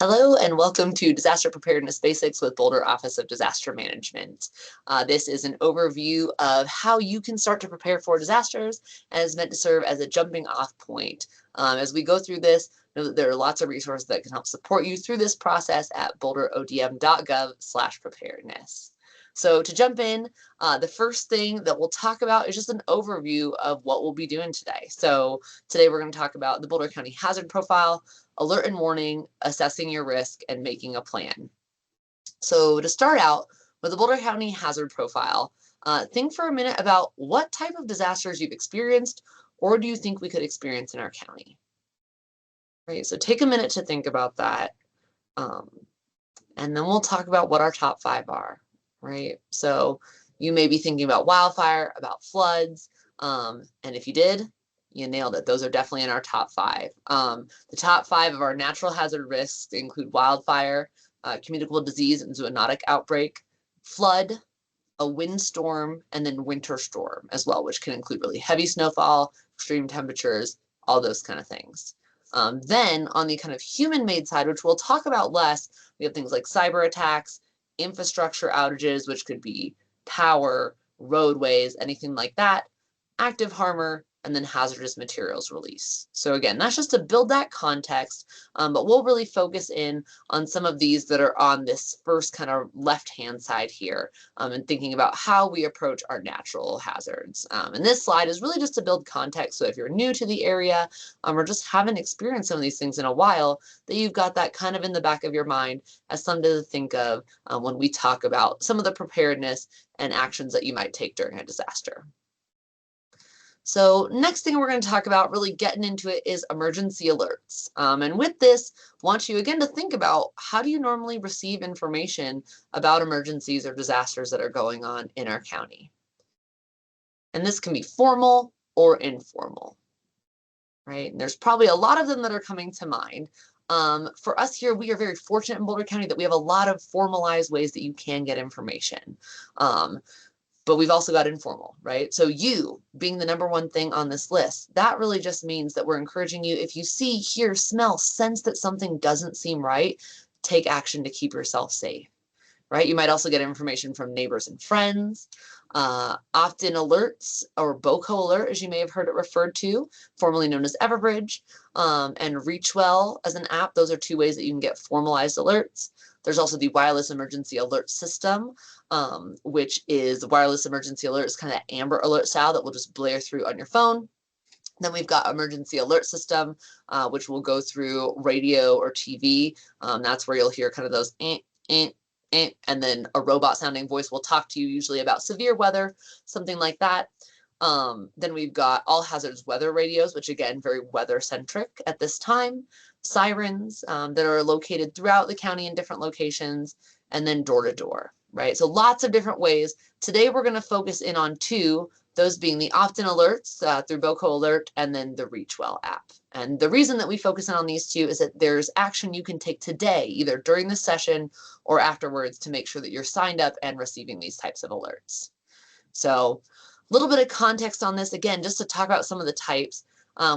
Hello and welcome to Disaster Preparedness Basics with Boulder Office of Disaster Management. This is an overview of how you can start to prepare for disasters and is meant to serve as a jumping off point. As we go through this, know that there are lots of resources that can help support you through this process at boulderodm.gov/preparedness. So to jump in, the first thing that we'll talk about is just an overview of what we'll be doing today. So today we're going to talk about the Boulder County Hazard Profile, alert and warning, assessing your risk, and making a plan. So to start out with the Boulder County Hazard Profile, think for a minute about what type of disasters you've experienced or do you think we could experience in our county. Right, so take a minute to think about that. And then we'll talk about what our top 5 are, right? So you may be thinking about wildfire, about floods, and if you did, you nailed it. Those are definitely in our top 5. The top 5 of our natural hazard risks include wildfire, communicable disease and zoonotic outbreak, flood, a windstorm, and then winter storm as well, which can include really heavy snowfall, extreme temperatures, all those kind of things. Then on the kind of human-made side, which we'll talk about less, we have things like cyber attacks, infrastructure outages, which could be power, roadways, anything like that, active harmer, and then hazardous materials release. So again, that's just to build that context, but we'll really focus in on some of these that are on this first kind of left-hand side here, and thinking about how we approach our natural hazards. And this slide is really just to build context, so if you're new to the area or just haven't experienced some of these things in a while, that you've got that kind of in the back of your mind as something to think of when we talk about some of the preparedness and actions that you might take during a disaster. So next thing we're going to talk about, really getting into it, is emergency alerts. And with this, I want you again to think about how do you normally receive information about emergencies or disasters that are going on in our county. And this can be formal or informal, right? And there's probably a lot of them that are coming to mind. For us here, we are very fortunate in Boulder County that we have a lot of formalized ways that you can get information. But we've also got informal, right? So you being the number one thing on this list, that really just means that we're encouraging you, if you see, hear, smell, sense that something doesn't seem right, take action to keep yourself safe, right? You might also get information from neighbors and friends. Opt-in alerts, or BOCO alert, as you may have heard it referred to, formerly known as Everbridge, and ReachWell as an app. Those are 2 ways that you can get formalized alerts. There's also the wireless emergency alert system, which is wireless emergency alerts, kind of Amber Alert style that will just blare through on your phone. Then we've got emergency alert system, which will go through radio or TV. That's where you'll hear kind of those and then a robot sounding voice will talk to you usually about severe weather, something like that. Then we've got all hazards weather radios, which again, very weather centric at this time. Sirens that are located throughout the county in different locations, and then door to door, right? So lots of different ways. Today, we're going to focus in on 2, those being the opt-in alerts through BOCO Alert and then the ReachWell app. And the reason that we focus in on these 2 is that there's action you can take today, either during the session or afterwards, to make sure that you're signed up and receiving these types of alerts. So a little bit of context on this, again, just to talk about some of the types.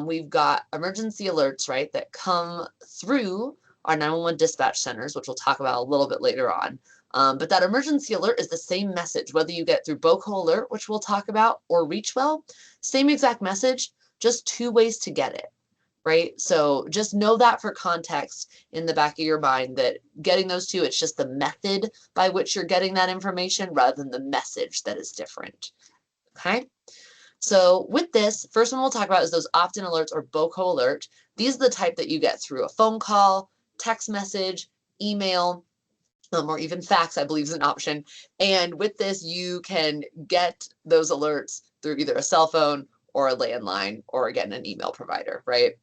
We've got emergency alerts, right, that come through our 911 dispatch centers, which we'll talk about a little bit later on. But that emergency alert is the same message, whether you get through BOCO alert, which we'll talk about, or ReachWell, same exact message, just 2 ways to get it, right? So just know that for context in the back of your mind, that getting those 2, it's just the method by which you're getting that information rather than the message that is different, okay? So with this, first one we'll talk about is those opt-in alerts or BOCO alert. These are the type that you get through a phone call, text message, email, or even fax, I believe is an option. And with this, you can get those alerts through either a cell phone or a landline, or again, an email provider, right?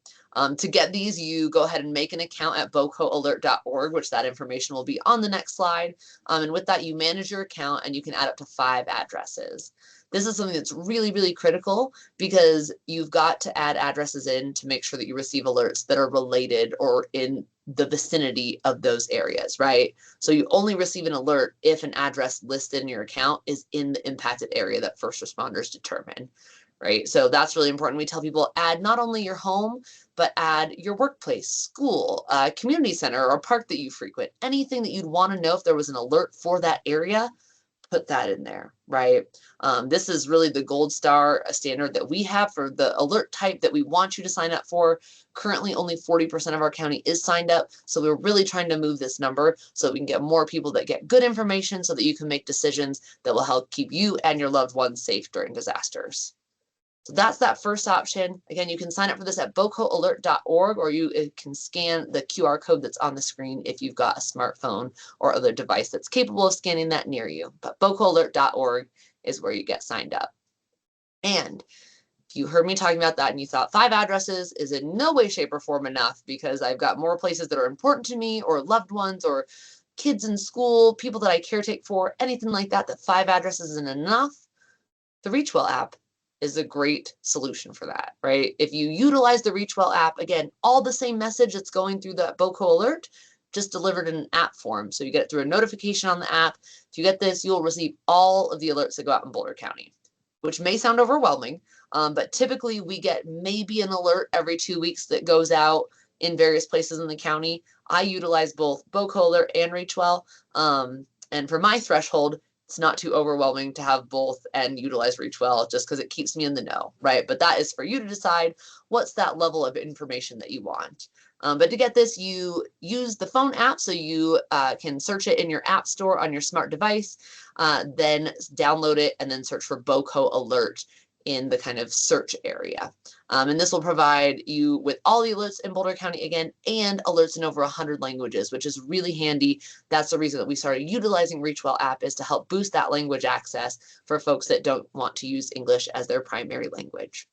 To get these, you go ahead and make an account at bocoalert.org, which that information will be on the next slide. And with that, you manage your account and you can add up to 5 addresses. This is something that's really, really critical because you've got to add addresses in to make sure that you receive alerts that are related or in the vicinity of those areas, right? So you only receive an alert if an address listed in your account is in the impacted area that first responders determine, right? So that's really important. We tell people add not only your home, but add your workplace, school, community center, or park that you frequent. Anything that you'd want to know if there was an alert for that area, put that in there, right? This is really the gold star standard that we have for the alert type that we want you to sign up for. Currently, only 40% of our county is signed up, so we're really trying to move this number so we can get more people that get good information so that you can make decisions that will help keep you and your loved ones safe during disasters. So that's that first option. Again, you can sign up for this at bocoalert.org, or you can scan the QR code that's on the screen if you've got a smartphone or other device that's capable of scanning that near you. But bocoalert.org is where you get signed up. And if you heard me talking about that and you thought 5 addresses is in no way, shape, or form enough because I've got more places that are important to me or loved ones or kids in school, people that I caretake for, anything like that, that 5 addresses isn't enough, the ReachWell app is a great solution for that, right? If you utilize the ReachWell app, again, all the same message that's going through the BOCO alert, just delivered in an app form. So you get it through a notification on the app. If you get this, you'll receive all of the alerts that go out in Boulder County, which may sound overwhelming, but typically we get maybe an alert every 2 weeks that goes out in various places in the county. I utilize both BOCO alert and ReachWell, and for my threshold, it's not too overwhelming to have both and utilize ReachWell just because it keeps me in the know, right? But that is for you to decide what's that level of information that you want. But to get this, you use the phone app, so you can search it in your app store on your smart device, then download it and then search for BOCO alert in the kind of search area. And this will provide you with all the alerts in Boulder County again, and alerts in over 100 languages, which is really handy. That's the reason that we started utilizing ReachWell app, is to help boost that language access for folks that don't want to use English as their primary language.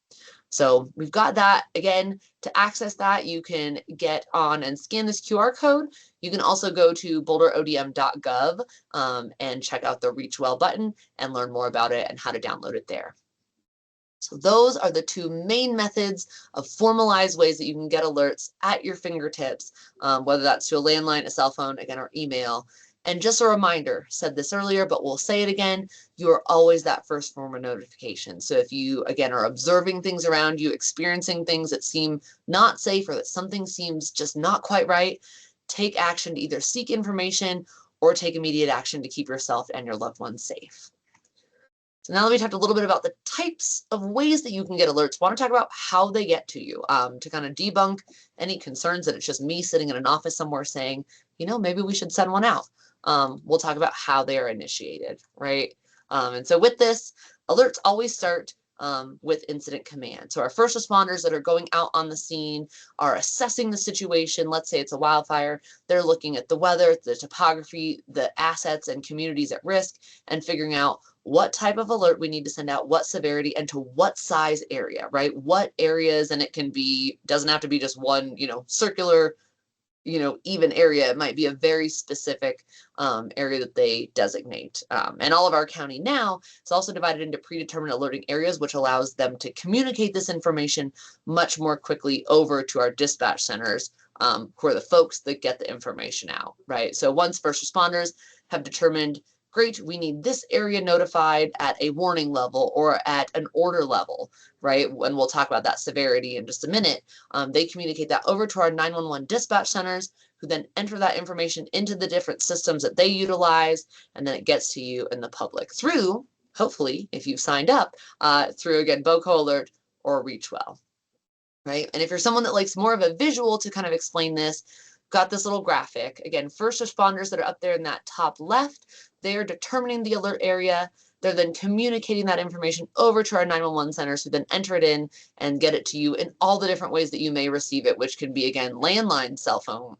So we've got that. Again, to access that, you can get on and scan this QR code. You can also go to boulderodm.gov and check out the ReachWell button and learn more about it and how to download it there. So those are the 2 main methods of formalized ways that you can get alerts at your fingertips, whether that's to a landline, a cell phone, again, or email. And just a reminder, said this earlier, but we'll say it again, you are always that first form of notification. So if you, again, are observing things around you, experiencing things that seem not safe or that something seems just not quite right, take action to either seek information or take immediate action to keep yourself and your loved ones safe. So now let me talk a little bit about the types of ways that you can get alerts. I want to talk about how they get to you, to kind of debunk any concerns that it's just me sitting in an office somewhere saying, you know, maybe we should send one out. We'll talk about how they are initiated, right? And so with this, alerts always start with incident command. So our first responders that are going out on the scene are assessing the situation. Let's say it's a wildfire. They're looking at the weather, the topography, the assets and communities at risk, and figuring out what type of alert we need to send out, what severity, and to what size area, right? What areas, and it can be, doesn't have to be just one, circular, even area. It might be a very specific area that they designate. And all of our county now is also divided into predetermined alerting areas, which allows them to communicate this information much more quickly over to our dispatch centers, who are the folks that get the information out, right? So once first responders have determined, great, we need this area notified at a warning level or at an order level, right? And we'll talk about that severity in just a minute. They communicate that over to our 911 dispatch centers, who then enter that information into the different systems that they utilize, and then it gets to you and the public through, hopefully, if you've signed up, through, again, BOCO Alert or ReachWell, right? And if you're someone that likes more of a visual to kind of explain this, got this little graphic. Again, first responders that are up there in that top left, they're determining the alert area. They're then communicating that information over to our 911 centers, who then enter it in and get it to you in all the different ways that you may receive it, which can be, again, landline phone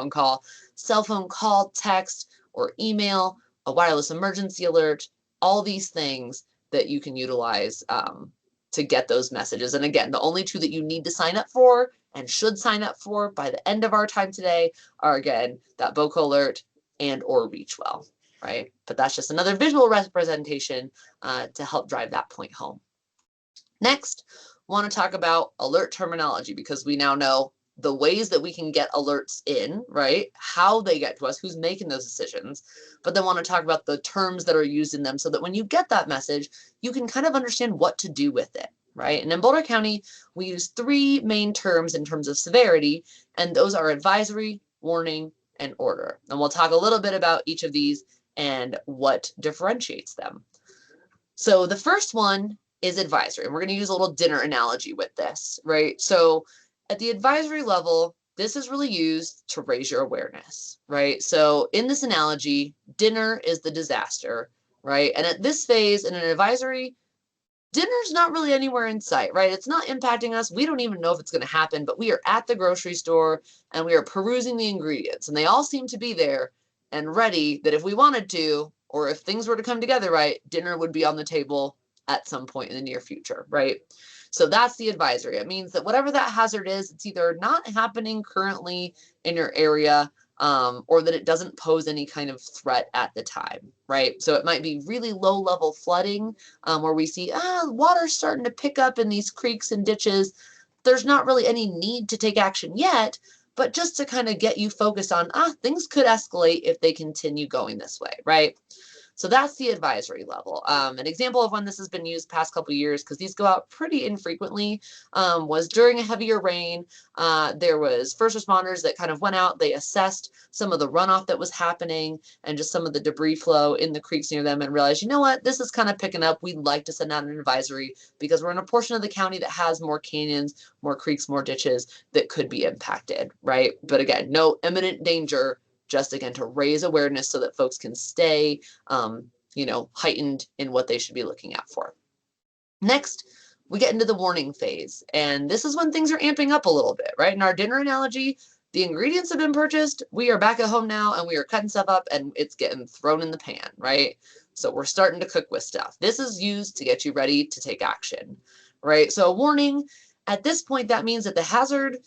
call, cell phone call, text, or email, a wireless emergency alert, all these things that you can utilize to get those messages. And again, the only 2 that you need to sign up for and should sign up for by the end of our time today are, again, that BOCO alert and or ReachWell, right? But that's just another visual representation to help drive that point home. Next, want to talk about alert terminology, because we now know the ways that we can get alerts in, right? How they get to us, who's making those decisions, but then want to talk about the terms that are used in them so that when you get that message, you can kind of understand what to do with it, right? And in Boulder County, we use 3 main terms in terms of severity, and those are advisory, warning, and order. And we'll talk a little bit about each of these and what differentiates them. So the first one is advisory, and we're going to use a little dinner analogy with this, right? So at the advisory level, this is really used to raise your awareness, right? So in this analogy, dinner is the disaster, right? And at this phase in an advisory, dinner's not really anywhere in sight, right? It's not impacting us. We don't even know if it's going to happen, but we are at the grocery store and we are perusing the ingredients, and they all seem to be there and ready that if we wanted to, or if things were to come together right, dinner would be on the table at some point in the near future, right? So that's the advisory. It means that whatever that hazard is, it's either not happening currently in your area, or that it doesn't pose any kind of threat at the time, right? So it might be really low level flooding, where we see, water's starting to pick up in these creeks and ditches. There's not really any need to take action yet, but just to kind of get you focused on, things could escalate if they continue going this way, right? So that's the advisory level. An example of when this has been used past couple years, because these go out pretty infrequently, was during a heavier rain. There was first responders that kind of went out. They assessed some of the runoff that was happening and just some of the debris flow in the creeks near them and realized, you know what, this is kind of picking up. We'd like to send out an advisory because we're in a portion of the county that has more canyons, more creeks, more ditches that could be impacted, right? But again, no imminent danger, just again to raise awareness so that folks can stay heightened in what they should be looking out for. Next, we get into the warning phase, and this is when things are amping up a little bit, right? In our dinner analogy, the ingredients have been purchased, we are back at home now, and we are cutting stuff up, and it's getting thrown in the pan, right? So we're starting to cook with stuff. This is used to get you ready to take action, right? So a warning, at this point, that means that the hazard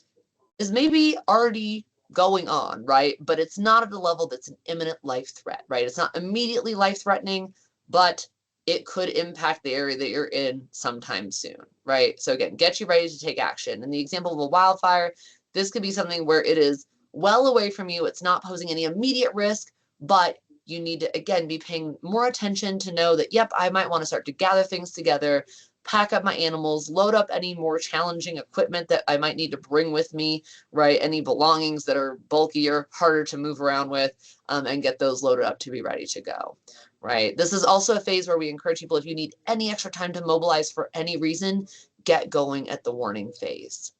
is maybe already going on, right? But it's not at a level that's an imminent life threat, right? It's not immediately life-threatening, but it could impact the area that you're in sometime soon, right? So again, get you ready to take action. In the example of a wildfire, this could be something where it is well away from you. It's not posing any immediate risk, but you need to, again, be paying more attention to know that, yep, I might want to start to gather things together, pack up my animals, load up any more challenging equipment that I might need to bring with me, right? Any belongings that are bulkier, harder to move around with, and get those loaded up to be ready to go, right? This is also a phase where we encourage people, if you need any extra time to mobilize for any reason, get going at the warning phase.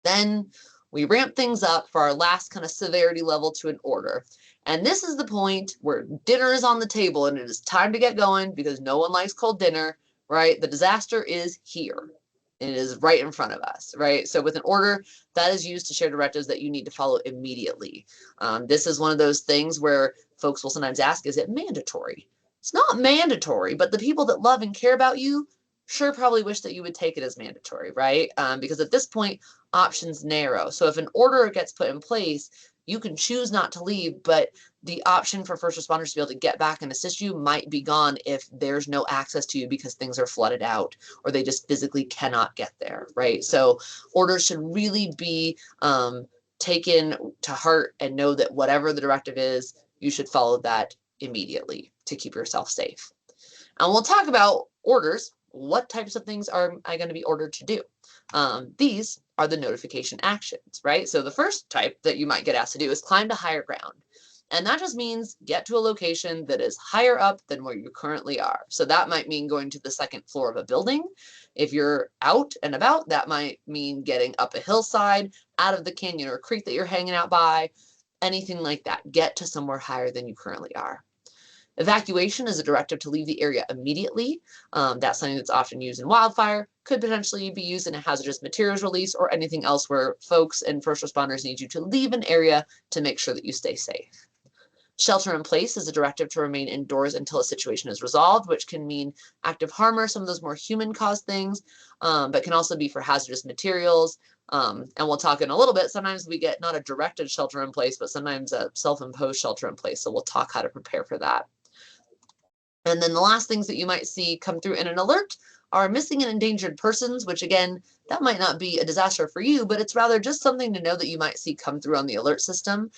Then we ramp things up for our last kind of severity level to an order. And this is the point where dinner is on the table and it is time to get going because no one likes cold dinner, right? The disaster is here. It is right in front of us, right? So with an order, that is used to share directives that you need to follow immediately. This is one of those things where folks will sometimes ask, is it mandatory? It's not mandatory, but the people that love and care about you sure probably wish that you would take it as mandatory, right? Because at this point, options narrow. So if an order gets put in place, you can choose not to leave, but the option for first responders to be able to get back and assist you might be gone if there's no access to you because things are flooded out or they just physically cannot get there, right? So orders should really be taken to heart and know that whatever the directive is, you should follow that immediately to keep yourself safe. And we'll talk about orders. What types of things are I going to be ordered to do? These are the notification actions, right? So the first type that you might get asked to do is climb to higher ground. And that just means get to a location that is higher up than where you currently are. So that might mean going to the second floor of a building. If you're out and about, that might mean getting up a hillside, out of the canyon or creek that you're hanging out by, anything like that. Get to somewhere higher than you currently are. Evacuation is a directive to leave the area immediately. That's something that's often used in wildfire, could potentially be used in a hazardous materials release or anything else where folks and first responders need you to leave an area to make sure that you stay safe. Shelter in place is a directive to remain indoors until a situation is resolved, which can mean active harm or some of those more human-caused things, but can also be for hazardous materials. And we'll talk in a little bit. Sometimes we get not a directed shelter in place, but sometimes a self-imposed shelter in place. So we'll talk how to prepare for that. And then the last things that you might see come through in an alert are missing and endangered persons, which again, that might not be a disaster for you, but it's rather just something to know that you might see come through on the alert system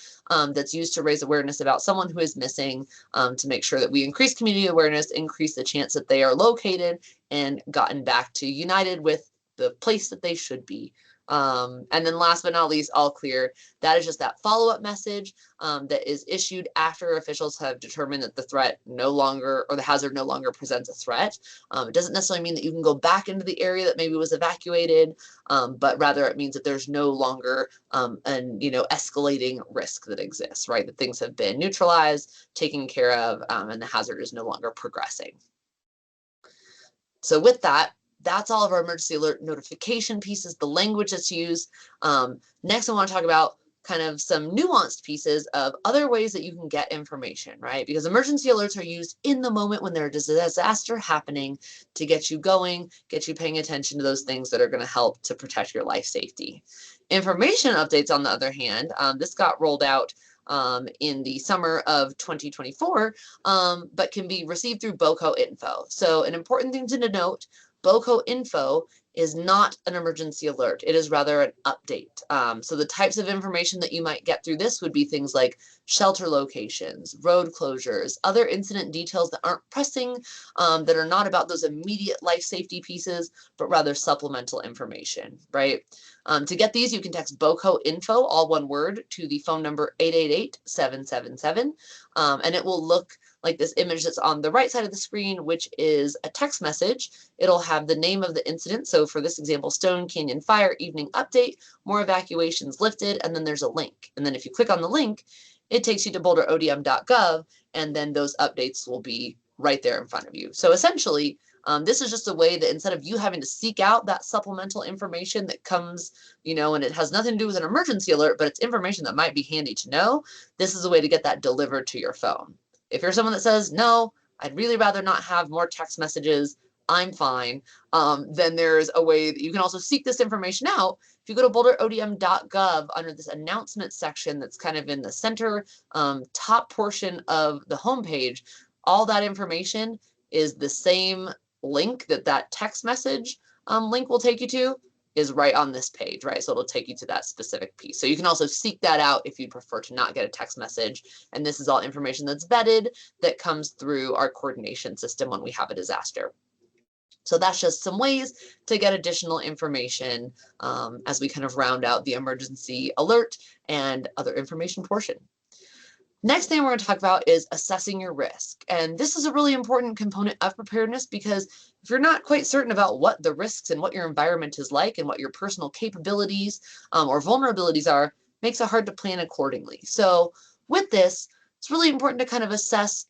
that's used to raise awareness about someone who is missing, to make sure that we increase community awareness, increase the chance that they are located and gotten back to united with the place that they should be. And then last but not least, all clear. That is just that follow-up message that is issued after officials have determined that the threat no longer, or the hazard no longer presents a threat. It doesn't necessarily mean that you can go back into the area that maybe was evacuated, but rather it means that there's no longer an escalating risk that exists, right? That things have been neutralized, taken care of, and the hazard is no longer progressing. So with that, that's all of our emergency alert notification pieces, the language that's used. Next, I want to talk about kind of some nuanced pieces of other ways that you can get information, right? Because emergency alerts are used in the moment when there's a disaster happening to get you going, get you paying attention to those things that are going to help to protect your life safety. Information updates, on the other hand, this got rolled out in the summer of 2024, but can be received through BOCO info. So an important thing to note, BOCO info is not an emergency alert. It is rather an update. So the types of information that you might get through this would be things like shelter locations, road closures, other incident details that aren't pressing, that are not about those immediate life safety pieces, but rather supplemental information, right? To get these, you can text BOCO info, all one word, to the phone number 888-777, and it will look like this image that's on the right side of the screen, which is a text message. It'll have the name of the incident. So for this example, Stone Canyon Fire Evening Update, more evacuations lifted, and then there's a link. And then if you click on the link, it takes you to boulderodm.gov, and then those updates will be right there in front of you. So essentially, this is just a way that instead of you having to seek out that supplemental information that comes, and it has nothing to do with an emergency alert, but it's information that might be handy to know, this is a way to get that delivered to your phone. If you're someone that says, no, I'd really rather not have more text messages, I'm fine, then there's a way that you can also seek this information out. If you go to boulderodm.gov under this announcement section that's kind of in the center top portion of the homepage, all that information is the same link that text message link will take you to is right on this page, right? So it'll take you to that specific piece. So you can also seek that out if you prefer to not get a text message. And this is all information that's vetted that comes through our coordination system when we have a disaster. So that's just some ways to get additional information as we kind of round out the emergency alert and other information portion. Next thing we're going to talk about is assessing your risk. And this is a really important component of preparedness, because if you're not quite certain about what the risks and what your environment is like and what your personal capabilities or vulnerabilities are, it makes it hard to plan accordingly. So with this, it's really important to kind of assess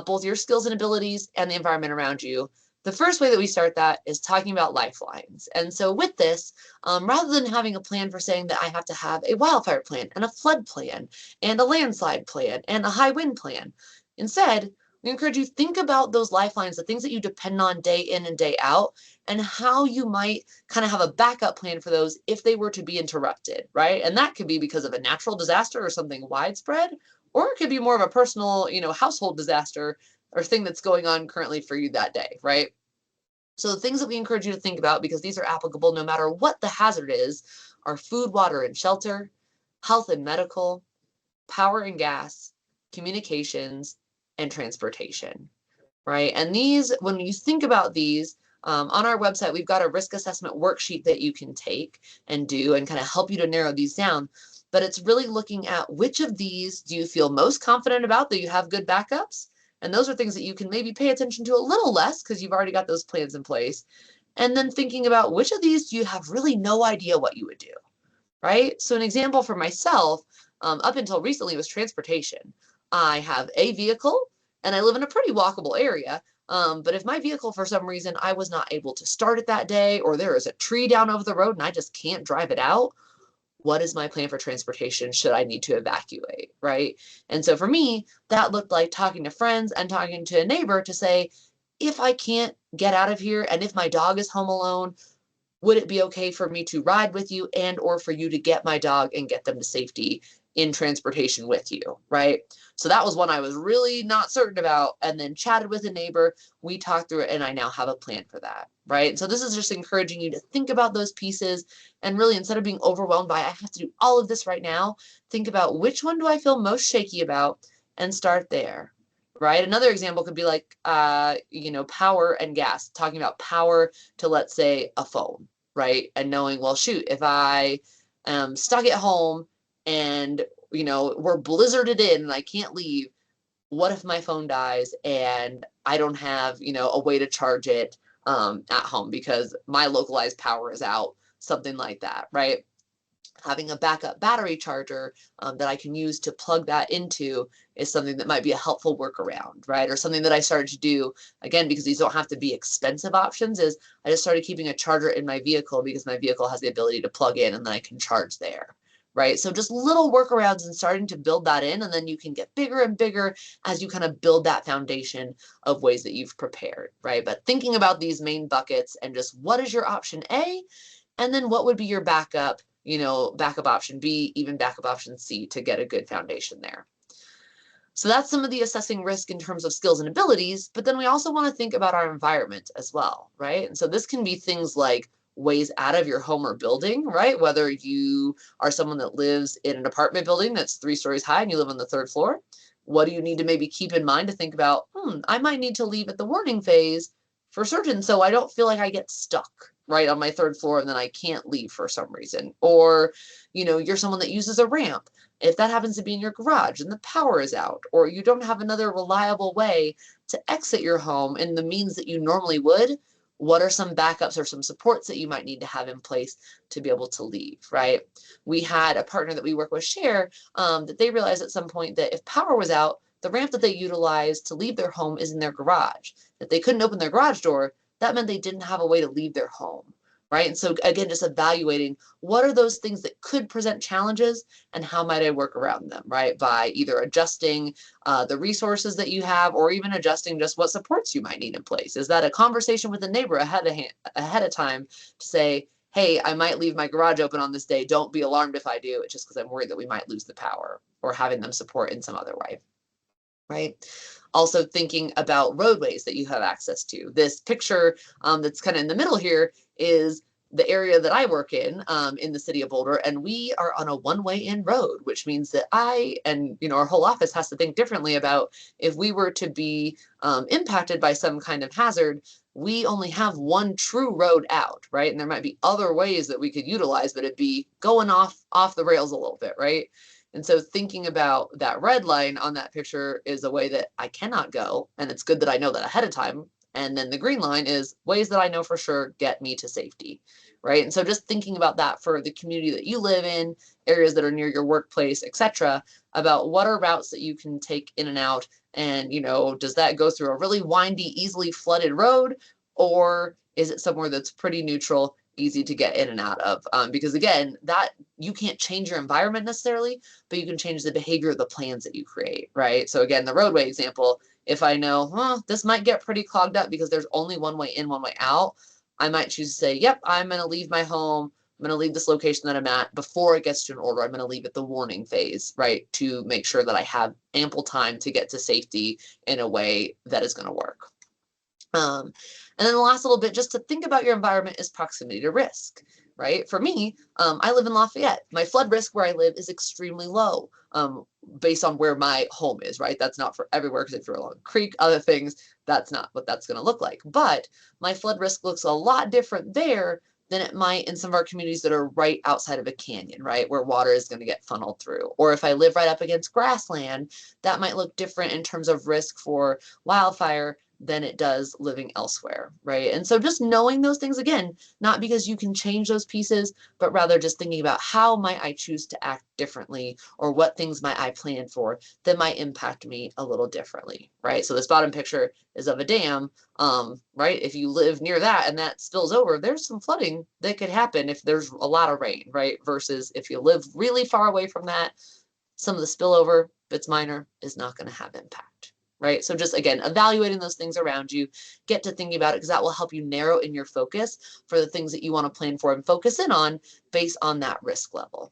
both your skills and abilities and the environment around you. The first way that we start that is talking about lifelines. And so with this, rather than having a plan for saying that I have to have a wildfire plan and a flood plan and a landslide plan and a high wind plan, instead, we encourage you to think about those lifelines, the things that you depend on day in and day out, and how you might kind of have a backup plan for those if they were to be interrupted, right? And that could be because of a natural disaster or something widespread, or it could be more of a personal, household disaster or thing that's going on currently for you that day, right? So the things that we encourage you to think about, because these are applicable no matter what the hazard is, are food, water, and shelter, health and medical, power and gas, communications, and transportation, right? And these, when you think about these, on our website, we've got a risk assessment worksheet that you can take and do and kind of help you to narrow these down. But it's really looking at which of these do you feel most confident about, that you have good backups? And those are things that you can maybe pay attention to a little less because you've already got those plans in place. And then thinking about which of these do you have really no idea what you would do, right? So an example for myself, up until recently, was transportation. I have a vehicle and I live in a pretty walkable area. But if my vehicle, for some reason, I was not able to start it that day, or there is a tree down over the road and I just can't drive it out, what is my plan for transportation should I need to evacuate, right? And so for me, that looked like talking to friends and talking to a neighbor to say, if I can't get out of here and if my dog is home alone, would it be okay for me to ride with you and or for you to get my dog and get them to safety in transportation with you, right? So that was one I was really not certain about, and then chatted with a neighbor. We talked through it, and I now have a plan for that, right? So this is just encouraging you to think about those pieces, and really, instead of being overwhelmed by, I have to do all of this right now, think about which one do I feel most shaky about, and start there, right? Another example could be like, power and gas, talking about power to, let's say, a phone, right? And knowing, well, shoot, if I am stuck at home and, we're blizzarded in and I can't leave, what if my phone dies and I don't have, a way to charge it at home because my localized power is out, something like that, right? Having a backup battery charger that I can use to plug that into is something that might be a helpful workaround, right? Or something that I started to do, again, because these don't have to be expensive options, is I just started keeping a charger in my vehicle because my vehicle has the ability to plug in and then I can charge there, right? So just little workarounds and starting to build that in, and then you can get bigger and bigger as you kind of build that foundation of ways that you've prepared, right? But thinking about these main buckets and just what is your option A, and then what would be your backup, backup option B, even backup option C to get a good foundation there. So that's some of the assessing risk in terms of skills and abilities, but then we also want to think about our environment as well, right? And so this can be things like ways out of your home or building, right? Whether you are someone that lives in an apartment building that's 3 stories high and you live on the 3rd floor, what do you need to maybe keep in mind to think about, I might need to leave at the warning phase for certain so I don't feel like I get stuck, right, on my 3rd floor and then I can't leave for some reason. Or, you're someone that uses a ramp. If that happens to be in your garage and the power is out, or you don't have another reliable way to exit your home in the means that you normally would, what are some backups or some supports that you might need to have in place to be able to leave, right? We had a partner that we work with share that they realized at some point that if power was out, the ramp that they utilized to leave their home is in their garage. If they couldn't open their garage door, that meant they didn't have a way to leave their home, right? And so again, just evaluating what are those things that could present challenges and how might I work around them, right? By either adjusting the resources that you have or even adjusting just what supports you might need in place. Is that a conversation with a neighbor ahead of time to say, hey, I might leave my garage open on this day. Don't be alarmed if I do. It's just because I'm worried that we might lose the power, or having them support in some other way, right? Also thinking about roadways that you have access to. This picture that's kind of in the middle here is the area that I work in the city of Boulder, and we are on a one-way in road, which means that I and our whole office has to think differently about if we were to be impacted by some kind of hazard. We only have one true road out, right? And there might be other ways that we could utilize, but it'd be going off the rails a little bit, right? And so thinking about that red line on that picture is a way that I cannot go, and it's good that I know that ahead of time. And then the green line is ways that I know for sure get me to safety, right? And so just thinking about that for the community that you live in, areas that are near your workplace, etc., about what are routes that you can take in and out, and does that go through a really windy, easily flooded road, or is it somewhere that's pretty neutral, easy to get in and out of? Because again, that you can't change your environment necessarily, but you can change the behavior of the plans that you create, right? So again, the roadway example, if I know, this might get pretty clogged up because there's only one way in, one way out, I might choose to say, yep, I'm going to leave my home. I'm going to leave this location that I'm at before it gets to an order. I'm going to leave at the warning phase, right, to make sure that I have ample time to get to safety in a way that is going to work. And then the last little bit, just to think about your environment, is proximity to risk, right? For me, I live in Lafayette. My flood risk where I live is extremely low based on where my home is, right? That's not for everywhere, because if you're along a creek, other things, that's not what that's going to look like. But my flood risk looks a lot different there than it might in some of our communities that are right outside of a canyon, right, where water is going to get funneled through. Or if I live right up against grassland, that might look different in terms of risk for wildfire than it does living elsewhere, right? And so just knowing those things, again, not because you can change those pieces, but rather just thinking about how might I choose to act differently, or what things might I plan for that might impact me a little differently, right? So this bottom picture is of a dam, right? If you live near that and that spills over, there's some flooding that could happen if there's a lot of rain, right? Versus if you live really far away from that, some of the spillover, if it's minor, is not going to have impact. Right? So just, again, evaluating those things around you, get to thinking about it, because that will help you narrow in your focus for the things that you want to plan for and focus in on based on that risk level.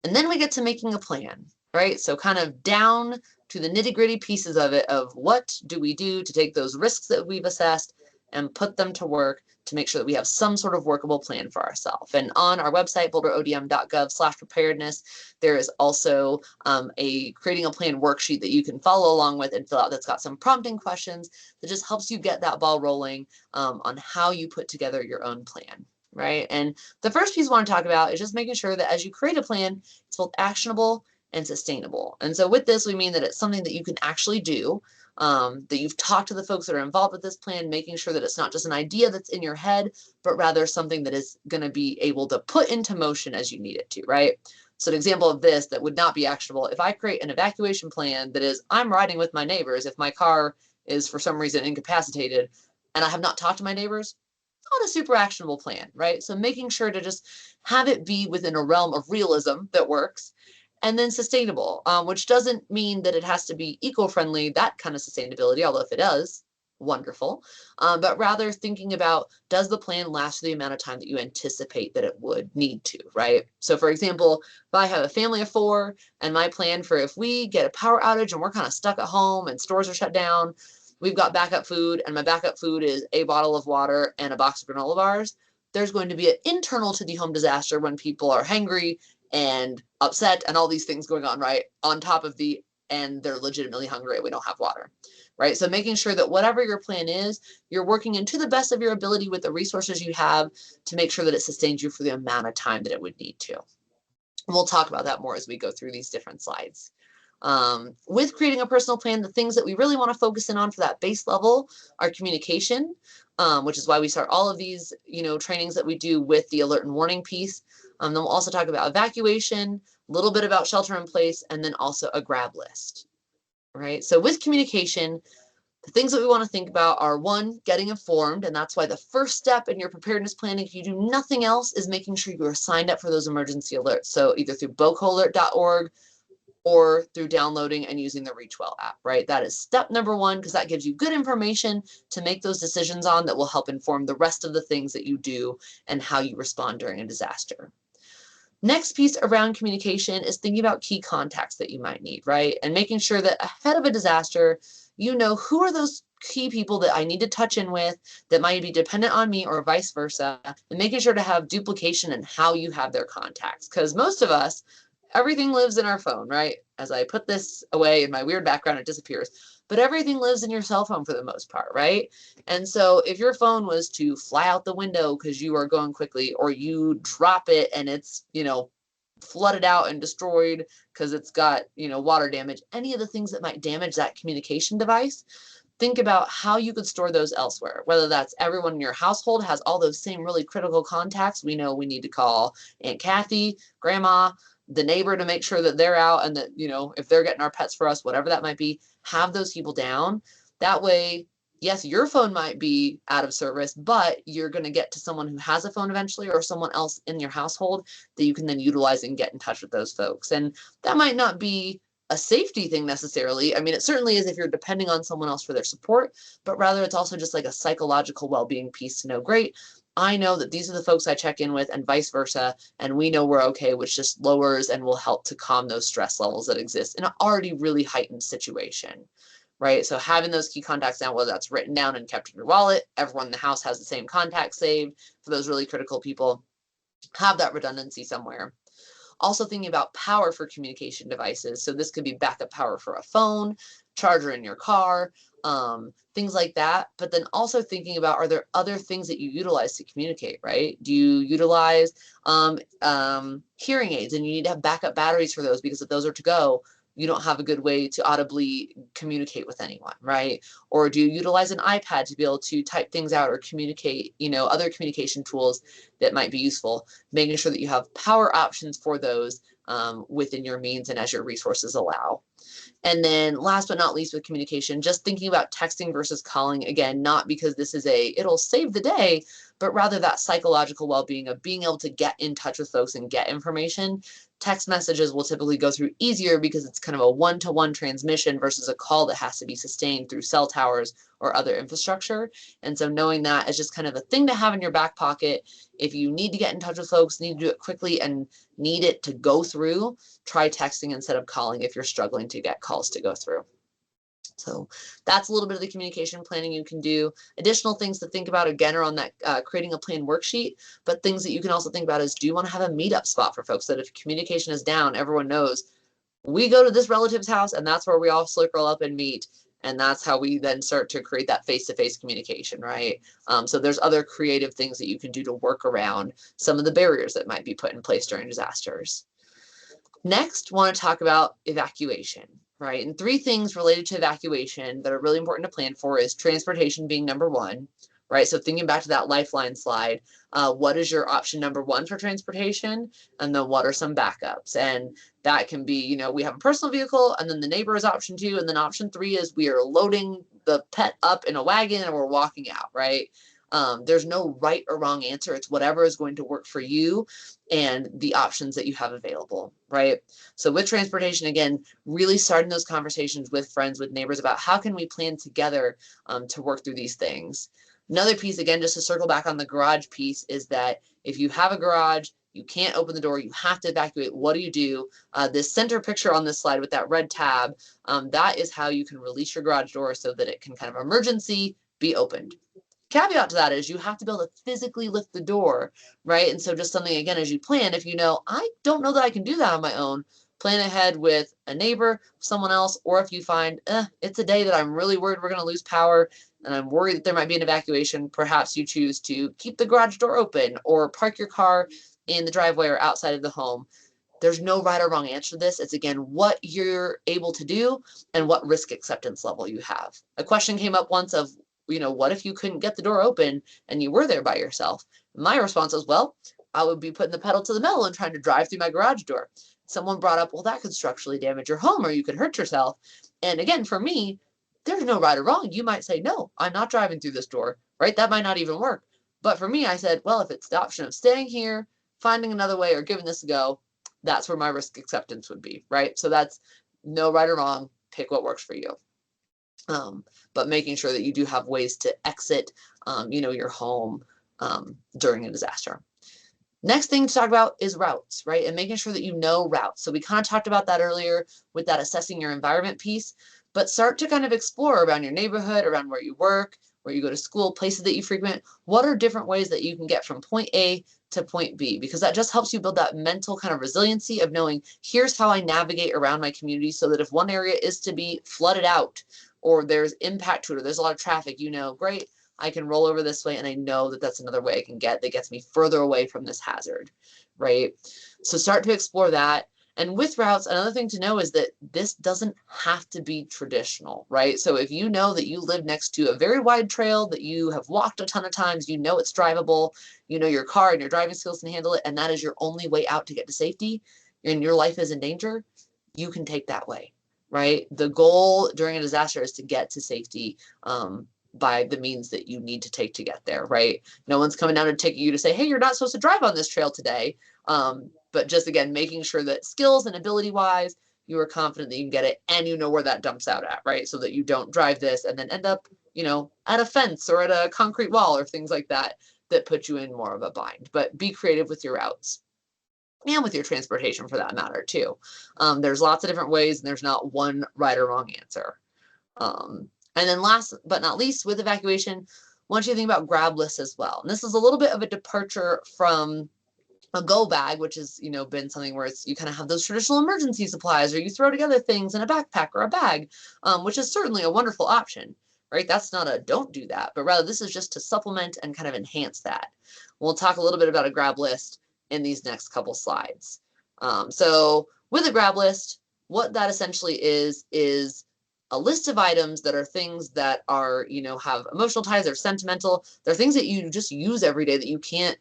And then we get to making a plan, right? So kind of down to the nitty-gritty pieces of it, of what do we do to take those risks that we've assessed and put them to work to make sure that we have some sort of workable plan for ourselves. And on our website, boulderodm.gov/preparedness, there is also a creating a plan worksheet that you can follow along with and fill out, that's got some prompting questions that just helps you get that ball rolling on how you put together your own plan, right? And the first piece we want to talk about is just making sure that as you create a plan, it's both actionable and sustainable. And so with this, we mean that it's something that you can actually do, that you've talked to the folks that are involved with this plan, making sure that it's not just an idea that's in your head, but rather something that is going to be able to put into motion as you need it to, right? So an example of this that would not be actionable, if I create an evacuation plan that is, I'm riding with my neighbors, if my car is for some reason incapacitated and I have not talked to my neighbors, not a super actionable plan, right? So making sure to just have it be within a realm of realism that works, and then sustainable, which doesn't mean that it has to be eco-friendly, that kind of sustainability, although if it does, wonderful. But rather thinking about, does the plan last for the amount of time that you anticipate that it would need to, right? So for example, if I have a family of 4 and my plan for if we get a power outage and we're kind of stuck at home and stores are shut down, we've got backup food, and my backup food is a bottle of water and a box of granola bars. There's going to be an internal to the home disaster when people are hangry and upset and all these things going on, right? On top of the, and they're legitimately hungry and we don't have water, right? So making sure that whatever your plan is, you're working into the best of your ability with the resources you have to make sure that it sustains you for the amount of time that it would need to. And we'll talk about that more as we go through these different slides. With creating a personal plan, the things that we really want to focus in on for that base level are communication, which is why we start all of these, trainings that we do with the alert and warning piece. Then we'll also talk about evacuation, a little bit about shelter in place, and then also a grab list, right? So with communication, the things that we want to think about are, 1, getting informed, and that's why the first step in your preparedness planning, if you do nothing else, is making sure you are signed up for those emergency alerts. So either through bocoalert.org or through downloading and using the ReachWell app, right? That is step number 1, because that gives you good information to make those decisions on that will help inform the rest of the things that you do and how you respond during a disaster. Next piece around communication is thinking about key contacts that you might need, right? And making sure that ahead of a disaster, you know who are those key people that I need to touch in with that might be dependent on me or vice versa, and making sure to have duplication in how you have their contacts. Because most of us, everything lives in our phone, right? As I put this away in my weird background, it disappears. But everything lives in your cell phone for the most part, right? And so if your phone was to fly out the window because you are going quickly, or you drop it and it's, flooded out and destroyed because it's got, water damage, any of the things that might damage that communication device, think about how you could store those elsewhere, whether that's everyone in your household has all those same really critical contacts. We know we need to call Aunt Kathy, Grandma, the neighbor to make sure that they're out, and that, if they're getting our pets for us, whatever that might be, have those people down. That way, yes, your phone might be out of service, but you're going to get to someone who has a phone eventually, or someone else in your household that you can then utilize and get in touch with those folks. And that might not be a safety thing necessarily. I mean, it certainly is if you're depending on someone else for their support, but rather it's also just like a psychological well-being piece to know, great, I know that these are the folks I check in with and vice versa, and we know we're okay, which just lowers and will help to calm those stress levels that exist in an already really heightened situation, right? So having those key contacts down, whether that's written down and kept in your wallet, everyone in the house has the same contact saved for those really critical people, have that redundancy somewhere. Also thinking about power for communication devices. So this could be backup power for a phone, charger in your car, things like that. But then also thinking about, are there other things that you utilize to communicate, right? Do you utilize hearing aids and you need to have backup batteries for those, because if those are to go, you don't have a good way to audibly communicate with anyone, right? Or do you utilize an iPad to be able to type things out or communicate, other communication tools that might be useful, making sure that you have power options for those within your means and as your resources allow. And then last but not least with communication, just thinking about texting versus calling, again, not because this is it'll save the day, but rather that psychological well-being of being able to get in touch with folks and get information. Text messages will typically go through easier because it's kind of a one-to-one transmission versus a call that has to be sustained through cell towers or other infrastructure. And so knowing that is just kind of a thing to have in your back pocket. If you need to get in touch with folks, need to do it quickly, and need it to go through, try texting instead of calling if you're struggling to get calls to go through. So that's a little bit of the communication planning you can do. Additional things to think about, again, are on that creating a plan worksheet, but things that you can also think about is, do you want to have a meetup spot for folks that if communication is down, everyone knows we go to this relative's house and that's where we all circle up and meet. And that's how we then start to create that face-to-face communication, right? So there's other creative things that you can do to work around some of the barriers that might be put in place during disasters. Next, want to talk about evacuation, right? And 3 things related to evacuation that are really important to plan for is transportation being number 1, right? So thinking back to that lifeline slide, what is your option number 1 for transportation? And then what are some backups? And that can be, we have a personal vehicle, and then the neighbor is option 2, and then option 3 is we are loading the pet up in a wagon and we're walking out, right? There's no right or wrong answer. It's whatever is going to work for you and the options that you have available, right? So with transportation, again, really starting those conversations with friends, with neighbors about how can we plan together to work through these things. Another piece, again, just to circle back on the garage piece, is that if you have a garage, you can't open the door, you have to evacuate. What do you do? This center picture on this slide with that red tab, that is how you can release your garage door so that it can kind of emergency be opened. Caveat to that is you have to be able to physically lift the door, right? And so just something, again, as you plan, if you know, I don't know that I can do that on my own, plan ahead with a neighbor, someone else, or if you find it's a day that I'm really worried we're going to lose power and I'm worried that there might be an evacuation, perhaps you choose to keep the garage door open or park your car in the driveway or outside of the home. There's no right or wrong answer to this. It's, again, what you're able to do and what risk acceptance level you have. A question came up once of, what if you couldn't get the door open and you were there by yourself? My response was, well, I would be putting the pedal to the metal and trying to drive through my garage door. Someone brought up, well, that could structurally damage your home or you could hurt yourself. And again, for me, there's no right or wrong. You might say, no, I'm not driving through this door, right? That might not even work. But for me, I said, well, if it's the option of staying here, finding another way, or giving this a go, that's where my risk acceptance would be, right? So that's no right or wrong. Pick what works for you. But making sure that you do have ways to exit, your home during a disaster. Next thing to talk about is routes, right? And making sure that you know routes. So we kind of talked about that earlier with that assessing your environment piece, but start to kind of explore around your neighborhood, around where you work, where you go to school, places that you frequent. What are different ways that you can get from point A to point B? Because that just helps you build that mental kind of resiliency of knowing, here's how I navigate around my community so that if one area is to be flooded out, or there's impact to it, or there's a lot of traffic, great, I can roll over this way, and I know that that's another way I can get that gets me further away from this hazard, right? So start to explore that. And with routes, another thing to know is that this doesn't have to be traditional, right? So if you know that you live next to a very wide trail that you have walked a ton of times, it's drivable, your car and your driving skills can handle it, and that is your only way out to get to safety, and your life is in danger, you can take that way. Right? The goal during a disaster is to get to safety by the means that you need to take to get there, right? No one's coming down to take you to say, hey, you're not supposed to drive on this trail today. But just, again, making sure that skills and ability-wise, you are confident that you can get it and you know where that dumps out at, right? So that you don't drive this and then end up, at a fence or at a concrete wall or things like that put you in more of a bind. But be creative with your routes. And with your transportation for that matter too. There's lots of different ways and there's not one right or wrong answer. And then last but not least, with evacuation, I want you to think about grab lists as well. And this is a little bit of a departure from a go bag, which has, been something where you kind of have those traditional emergency supplies, or you throw together things in a backpack or a bag, which is certainly a wonderful option, right? That's not a don't do that, but rather this is just to supplement and kind of enhance that. We'll talk a little bit about a grab list in these next couple slides. So with a grab list, what that essentially is a list of items that are things that are, have emotional ties or sentimental. They're things that you just use every day that you can't,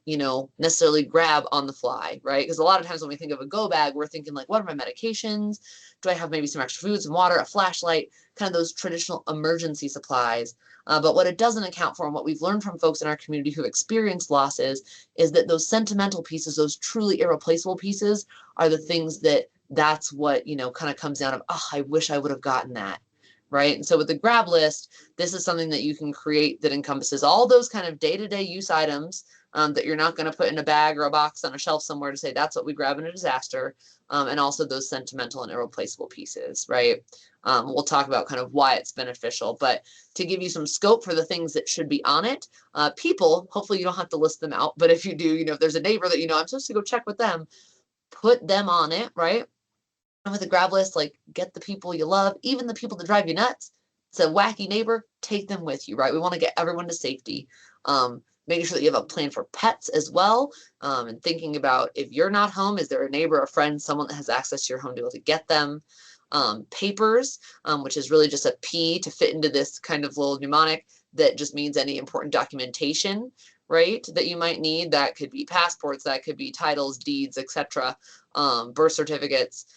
necessarily grab on the fly, right? Because a lot of times when we think of a go bag, we're thinking like, what are my medications? Do I have maybe some extra food, some water, a flashlight, kind of those traditional emergency supplies. But what it doesn't account for, and what we've learned from folks in our community who've experienced losses, is that those sentimental pieces, those truly irreplaceable pieces, are the things that's what, kind of comes down of, oh, I wish I would have gotten that. Right. And so with the grab list, this is something that you can create that encompasses all those kind of day-to-day use items that you're not going to put in a bag or a box on a shelf somewhere to say that's what we grab in a disaster, and also those sentimental and irreplaceable pieces. Right. We'll talk about kind of why it's beneficial, but to give you some scope for the things that should be on it, people, hopefully you don't have to list them out, but if you do, if there's a neighbor that, I'm supposed to go check with them, put them on it. Right. And with a grab list, like get the people you love, even the people that drive you nuts. It's a wacky neighbor, take them with you, right? We want to get everyone to safety. Making sure that you have a plan for pets as well, and thinking about if you're not home, is there a neighbor, a friend, someone that has access to your home to be able to get them? Papers, which is really just a P to fit into this kind of little mnemonic that just means any important documentation, right, that you might need. That could be passports, that could be titles, deeds, etc., birth certificates.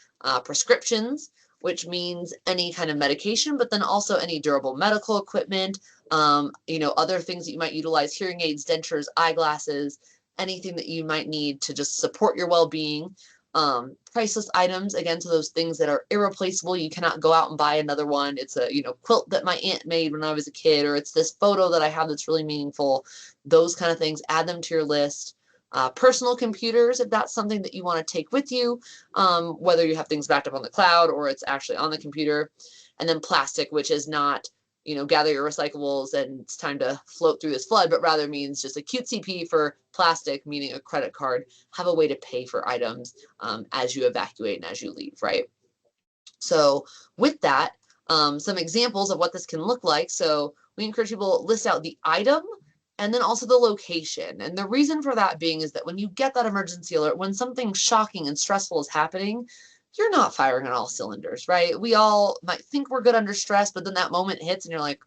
Prescriptions, which means any kind of medication, but then also any durable medical equipment, other things that you might utilize, hearing aids, dentures, eyeglasses, anything that you might need to just support your well-being. Priceless items, again, so those things that are irreplaceable. You cannot go out and buy another one. It's a, quilt that my aunt made when I was a kid, or it's this photo that I have that's really meaningful. Those kind of things, add them to your list. Personal computers, if that's something that you want to take with you, whether you have things backed up on the cloud or it's actually on the computer. And then plastic, which is not, gather your recyclables and it's time to float through this flood, but rather means just a cutesy P for plastic, meaning a credit card. Have a way to pay for items as you evacuate and as you leave, right? So with that, some examples of what this can look like. So we encourage people to list out the item and then also the location. And the reason for that being is that when you get that emergency alert, when something shocking and stressful is happening, you're not firing on all cylinders, right? We all might think we're good under stress, but then that moment hits and you're like,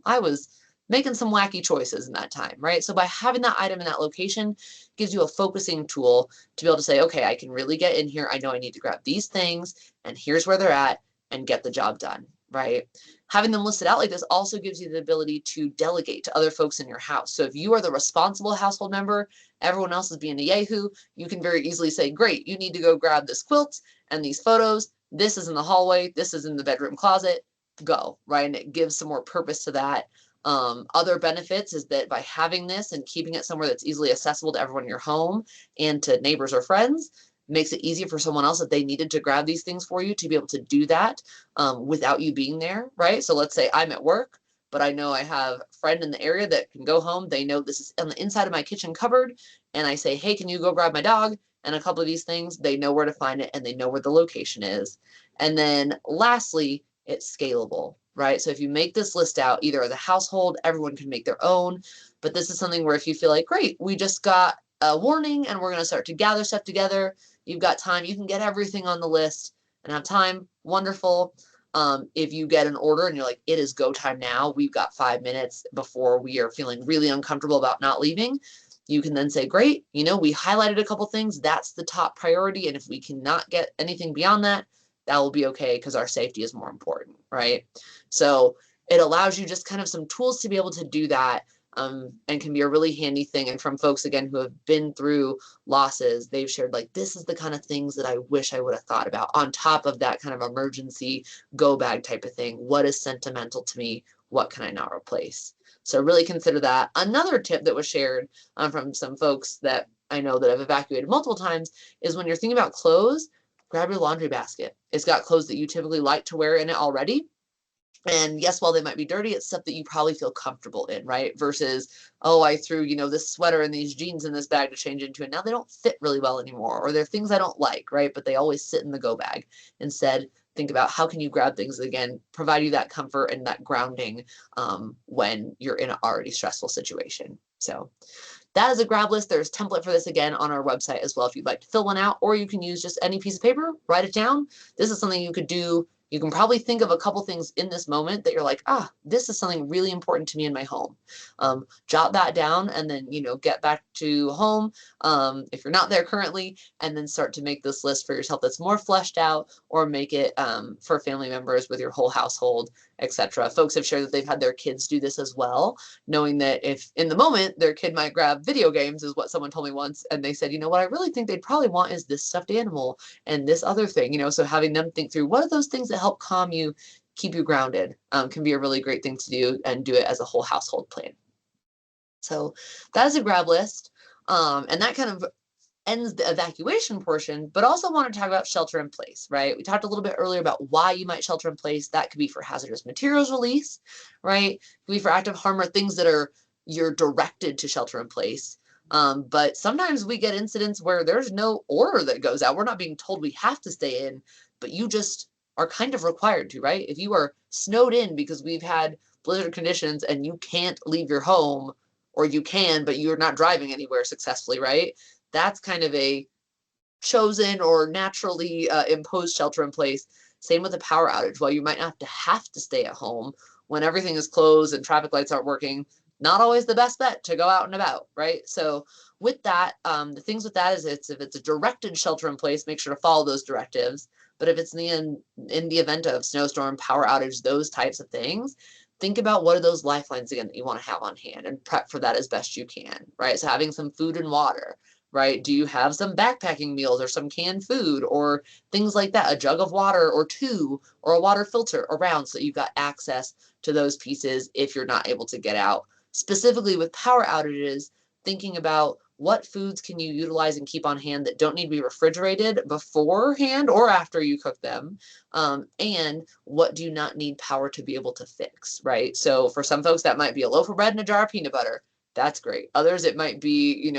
I was making some wacky choices in that time, right? So by having that item in that location gives you a focusing tool to be able to say, okay, I can really get in here. I know I need to grab these things and here's where they're at and get the job done, right? Having them listed out like this also gives you the ability to delegate to other folks in your house. So if you are the responsible household member, everyone else is being a yahoo, you can very easily say, great, you need to go grab this quilt and these photos. This is in the hallway. This is in the bedroom closet. Go, right? And it gives some more purpose to that. Other benefits is that by having this and keeping it somewhere that's easily accessible to everyone in your home and to neighbors or friends, makes it easier for someone else if they needed to grab these things for you to be able to do that without you being there, right? So let's say I'm at work, but I know I have a friend in the area that can go home. They know this is on the inside of my kitchen cupboard. And I say, hey, can you go grab my dog? And a couple of these things, they know where to find it and they know where the location is. And then lastly, it's scalable, right? So if you make this list out, either as a household, everyone can make their own, but this is something where if you feel like, great, we just got a warning and we're going to start to gather stuff together, you've got time, you can get everything on the list and have time, wonderful. If you get an order and you're like, it is go time now, we've got 5 minutes before we are feeling really uncomfortable about not leaving, you can then say, great, we highlighted a couple things, that's the top priority, and if we cannot get anything beyond that, that will be okay because our safety is more important, right? So it allows you just kind of some tools to be able to do that, and can be a really handy thing. And from folks, again, who have been through losses, they've shared like, this is the kind of things that I wish I would have thought about on top of that kind of emergency go bag type of thing. What is sentimental to me? What can I not replace? So really consider that. Another tip that was shared from some folks that I know that have evacuated multiple times is when you're thinking about clothes, grab your laundry basket. It's got clothes that you typically like to wear in it already. And yes, while they might be dirty, it's stuff that you probably feel comfortable in, right? Versus, oh, I threw, this sweater and these jeans in this bag to change into, and now they don't fit really well anymore. Or they're things I don't like, right? But they always sit in the go bag. Instead, think about how can you grab things that, again, provide you that comfort and that grounding when you're in an already stressful situation. So that is a grab list. There's a template for this again on our website as well if you'd like to fill one out, or you can use just any piece of paper, write it down. This is something you could do You can probably think of a couple things in this moment that you're like, this is something really important to me in my home. Jot that down and then, get back to home if you're not there currently, and then start to make this list for yourself that's more fleshed out, or make it for family members with your whole household, etc. Folks have shared that they've had their kids do this as well, knowing that if in the moment their kid might grab video games, is what someone told me once, and they said, what I really think they'd probably want is this stuffed animal and this other thing, so having them think through what are those things that help calm you, keep you grounded, can be a really great thing to do, and do it as a whole household plan. So that is a grab list, and that kind of ends the evacuation portion, but also want to talk about shelter in place, right? We talked a little bit earlier about why you might shelter in place. That could be for hazardous materials release, right? It could be for active harm or things that you're directed to shelter in place. But sometimes we get incidents where there's no order that goes out. We're not being told we have to stay in, but you just are kind of required to, right? If you are snowed in because we've had blizzard conditions and you can't leave your home, or you can, but you're not driving anywhere successfully, right? That's kind of a chosen or naturally imposed shelter in place. Same with a power outage. While you might not have to stay at home when everything is closed and traffic lights aren't working, not always the best bet to go out and about, right? So with that, the things with that is if it's a directed shelter in place, make sure to follow those directives. But if it's in the event of snowstorm, power outage, those types of things, think about what are those lifelines again that you want to have on hand, and prep for that as best you can, right? So having some food and water, right? Do you have some backpacking meals or some canned food or things like that? A jug of water or two, or a water filter around, so you've got access to those pieces if you're not able to get out. Specifically with power outages, thinking about what foods can you utilize and keep on hand that don't need to be refrigerated beforehand or after you cook them, and what do you not need power to be able to fix, right? So for some folks, that might be a loaf of bread and a jar of peanut butter. That's great. Others, it might be,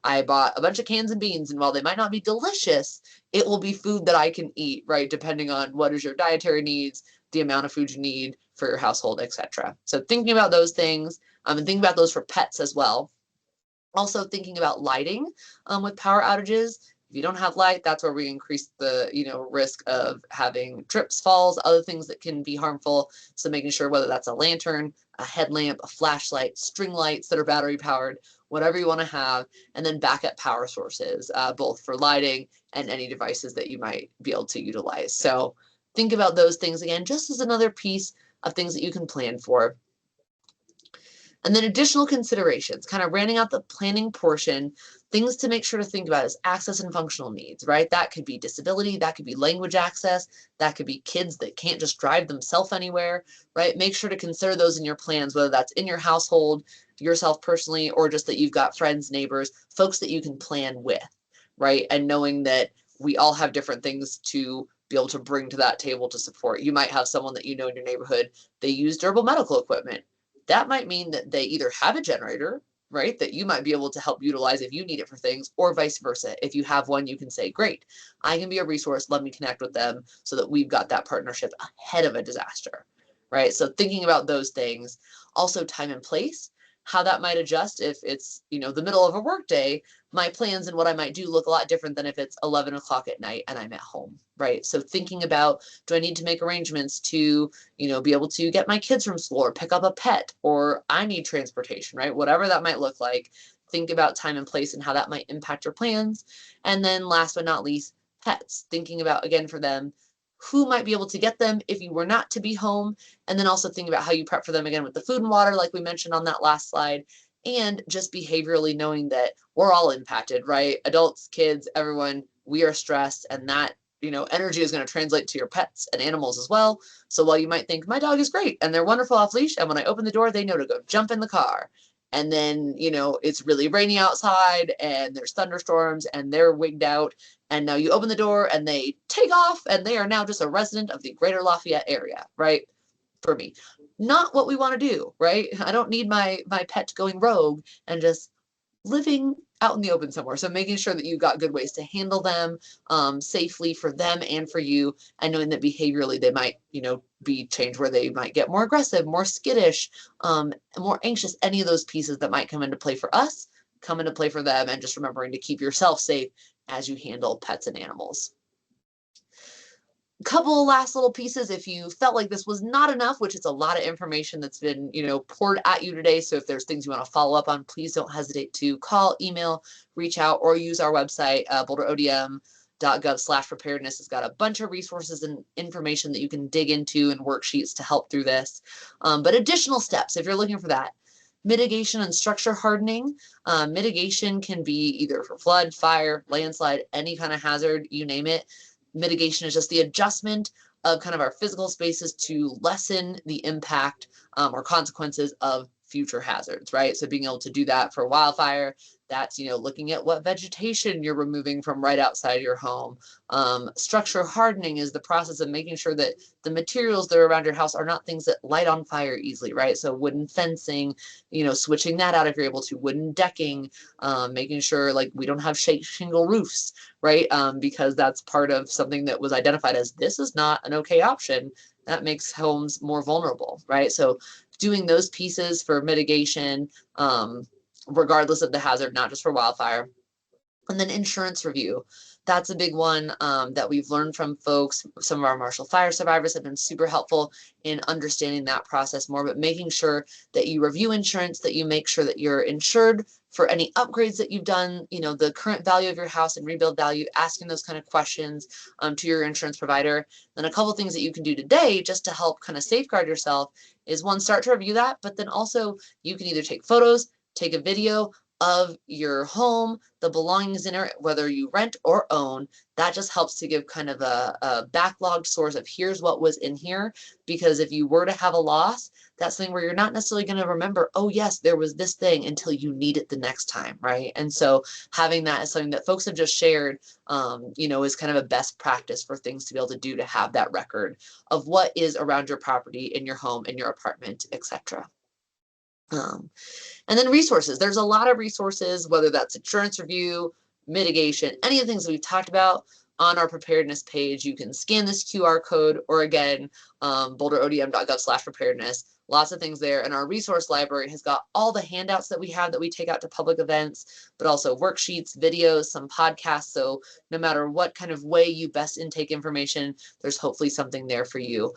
I bought a bunch of cans of beans, and while they might not be delicious, it will be food that I can eat, right? Depending on what is your dietary needs, the amount of food you need for your household, etc. So thinking about those things, and thinking about those for pets as well. Also thinking about lighting with power outages. If you don't have light, that's where we increase the risk of having trips, falls, other things that can be harmful. So making sure whether that's a lantern, a headlamp, a flashlight, string lights that are battery powered, whatever you want to have, and then backup power sources, both for lighting and any devices that you might be able to utilize. So think about those things again, just as another piece of things that you can plan for. And then additional considerations, kind of rounding out the planning portion, things to make sure to think about is access and functional needs, right? That could be disability, that could be language access, that could be kids that can't just drive themselves anywhere, right? Make sure to consider those in your plans, whether that's in your household, yourself personally, or just that you've got friends, neighbors, folks that you can plan with, right? And knowing that we all have different things to be able to bring to that table to support. You might have someone that in your neighborhood, they use durable medical equipment. That might mean that they either have a generator, right, that you might be able to help utilize if you need it for things, or vice versa. If you have one, you can say, great, I can be a resource. Let me connect with them so that we've got that partnership ahead of a disaster, right? So thinking about those things. Also time and place, how that might adjust. If it's, the middle of a work day, my plans and what I might do look a lot different than if it's 11 o'clock at night and I'm at home, right? So thinking about, do I need to make arrangements to, be able to get my kids from school or pick up a pet, or I need transportation, right? Whatever that might look like, think about time and place and how that might impact your plans. And then last but not least, pets, thinking about, again, for them, who might be able to get them if you were not to be home, and then also thinking about how you prep for them again with the food and water, like we mentioned on that last slide, and just behaviorally knowing that we're all impacted, right? Adults, kids, everyone, we are stressed, and that energy is going to translate to your pets and animals as well. So while you might think my dog is great and they're wonderful off leash, and when I open the door, they know to go jump in the car. And then, it's really rainy outside and there's thunderstorms and they're wigged out. And now you open the door and they take off and they are now just a resident of the greater Lafayette area, right? For me, not what we want to do, right? I don't need my pet going rogue and just living out in the open somewhere. So making sure that you've got good ways to handle them safely for them and for you, and knowing that behaviorally they might, be changed where they might get more aggressive, more skittish, more anxious, any of those pieces that might come into play for us, come into play for them, and just remembering to keep yourself safe as you handle pets and animals. couple of last little pieces. If you felt like this was not enough, which is a lot of information that's been, poured at you today. So if there's things you want to follow up on, please don't hesitate to call, email, reach out, or use our website, boulderodm.gov/preparedness. Has got a bunch of resources and information that you can dig into and worksheets to help through this. But additional steps, if you're looking for that. Mitigation and structure hardening. Mitigation can be either for flood, fire, landslide, any kind of hazard, you name it. Mitigation is just the adjustment of kind of our physical spaces to lessen the impact or consequences of future hazards, right? So being able to do that for wildfire, that's, looking at what vegetation you're removing from right outside your home. Structure hardening is the process of making sure that the materials that are around your house are not things that light on fire easily, right? So wooden fencing, switching that out if you're able to, wooden decking, making sure like we don't have shingle roofs, right? Because that's part of something that was identified as this is not an okay option. That makes homes more vulnerable, right? So doing those pieces for mitigation, regardless of the hazard, not just for wildfire. And then insurance review. That's a big one that we've learned from folks. Some of our Marshall Fire survivors have been super helpful in understanding that process more, but making sure that you review insurance, that you make sure that you're insured for any upgrades that you've done, the current value of your house and rebuild value, asking those kind of questions to your insurance provider. Then a couple of things that you can do today just to help kind of safeguard yourself is one, start to review that, but then also you can either take photos, take a video of your home, the belongings in it, whether you rent or own. That just helps to give kind of a backlogged source of here's what was in here. Because if you were to have a loss, that's something where you're not necessarily going to remember, oh yes, there was this thing until you need it the next time, right? And so having that is something that folks have just shared, is kind of a best practice for things to be able to do to have that record of what is around your property, in your home, in your apartment, etc. And then resources. There's a lot of resources, whether that's insurance review, mitigation, any of the things that we've talked about on our preparedness page. You can scan this QR code, or again, boulderodm.gov/preparedness. Lots of things there. And our resource library has got all the handouts that we have that we take out to public events, but also worksheets, videos, some podcasts. So no matter what kind of way you best intake information, there's hopefully something there for you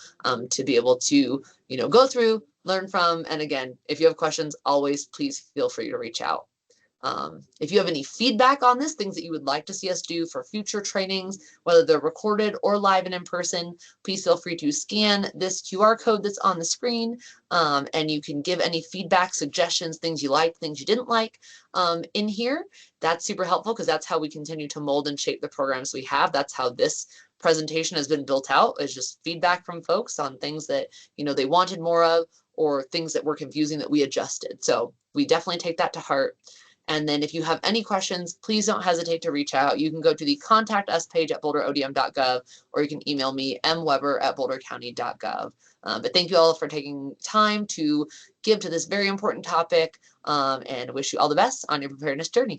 to be able to, go through, learn from. And again, if you have questions, always please feel free to reach out. If you have any feedback on this, things that you would like to see us do for future trainings, whether they're recorded or live and in person, please feel free to scan this QR code that's on the screen, and you can give any feedback, suggestions, things you liked, things you didn't like in here. That's super helpful because that's how we continue to mold and shape the programs we have. That's how this presentation has been built out, is just feedback from folks on things that they wanted more of, or things that were confusing that we adjusted. So we definitely take that to heart. And then if you have any questions, please don't hesitate to reach out. You can go to the Contact Us page at boulderodm.gov, or you can email me, mweber@bouldercounty.gov. But thank you all for taking time to give to this very important topic, and wish you all the best on your preparedness journey.